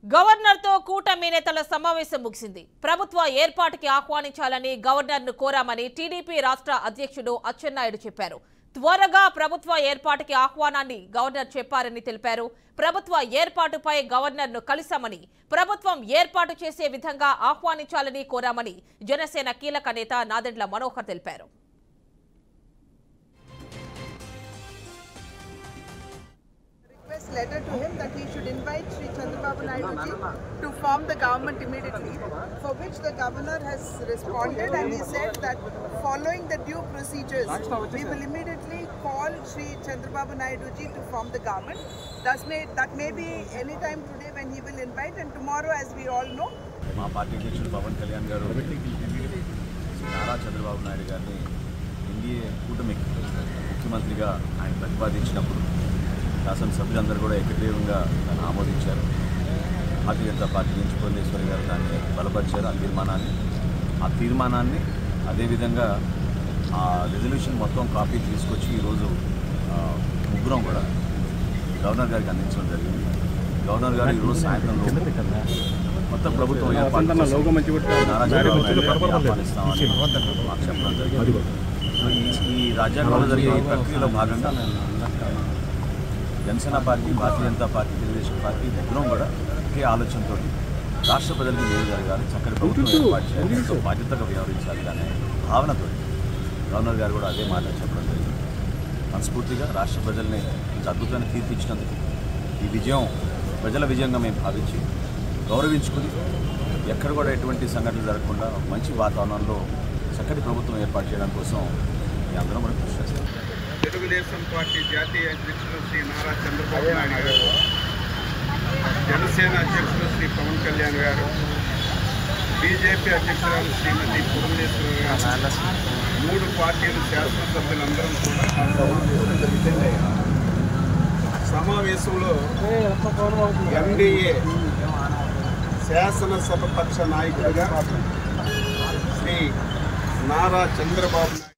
గవర్నర్తో కూటమి నేతల సమావేశం ముగిసింది. ప్రభుత్వ ఏర్పాటుకి ఆహ్వానించాలని గవర్నర్ను కోరామని టీడీపీ రాష్ట్ర అధ్యక్షుడు అచ్చెన్నాయుడు చెప్పారు. త్వరగా ప్రభుత్వ ఏర్పాటుకి ఆహ్వానాన్ని గవర్నర్ చెప్పారని తెలిపారు. ప్రభుత్వ ఏర్పాటుపై గవర్నర్ను కలిశామని, ప్రభుత్వం ఏర్పాటు చేసే విధంగా ఆహ్వానించాలని కోరామని జనసేన కీలక నేత నాదెండ్ల మనోహర్ తెలిపారు. Letter to him that he should invite Sri Chandrababu Naidu ji to form the government immediately, for which the governor has responded and he said that following the due procedures, we will immediately call Sri Chandrababu Naidu ji to form the government. That may be any time today when he will invite, and tomorrow, as we all know. మా party అధ్యక్షుడు పవన్ కళ్యాణ్ గారు నారా చంద్రబాబు నాయుడు గారిని NDA కూటమికి ముఖ్యమంత్రిగా ఆయన ప్రతిపాదించినప్పుడు శాసనసభ్యులందరూ కూడా ఏకగ్రీవంగా దాన్ని ఆమోదించారు. భారతీయ జనతా పార్టీ నుంచి పురంధేశ్వరి గారు దాన్ని బలపరిచారు. ఆ తీర్మానాన్ని అదేవిధంగా ఆ రెజల్యూషన్ మొత్తం కాపీ తీసుకొచ్చి ఈరోజు ముగ్గురం కూడా గవర్నర్ గారికి అందించడం జరిగింది. గవర్నర్ గారు ఈరోజు సాయంత్రం మొత్తం ప్రభుత్వం ఆహ్వానిస్తామని మాకు చెప్పడం జరిగింది. ఈ రాజ్యాంగంలో జరిగే ఈ ప్రక్రియలో భాగంగా Janasena party, Bharatiya Janata party, Telugu Desam party ముగ్గురం కూడా ఒకే ఆలోచనతో రాష్ట్ర ప్రజలకు మేలు జరగాలి, చక్కటి ప్రభుత్వం ఏర్పాటు చేయాలి, బాధ్యతగా వ్యవహరించాలి అనే భావనతో గవర్నర్ గారు కూడా అదే మాట చెప్పడం జరిగింది. మనస్ఫూర్తిగా రాష్ట్ర ప్రజల్ని ఇంత అద్భుతాన్ని తీర్పిచ్చినందుకు ఈ విజయం ప్రజల విజయంగా మేము భావించి గౌరవించుకుని ఎక్కడ కూడా ఎటువంటి సంఘటనలు జరగకుండా మంచి వాతావరణంలో చక్కటి ప్రభుత్వం ఏర్పాటు చేయడం కోసం మీ అందరం కూడా కృషి చేస్తాం. తెలుగుదేశం పార్టీ జాతీయ అధ్యక్షులు శ్రీ నారా చంద్రబాబు నాయుడు గారు, జనసేన అధ్యక్షులు శ్రీ పవన్ కళ్యాణ్ గారు, బీజేపీ అధ్యక్షురాలు శ్రీమతి పురంధేశ్వరి గారు, 3 పార్టీల శాసనసభ్యులందరం కూడా సమావేశంలో ఎన్డీఏ శాసనసభ పక్ష నాయకుడిగా శ్రీ నారా చంద్రబాబు నాయుడు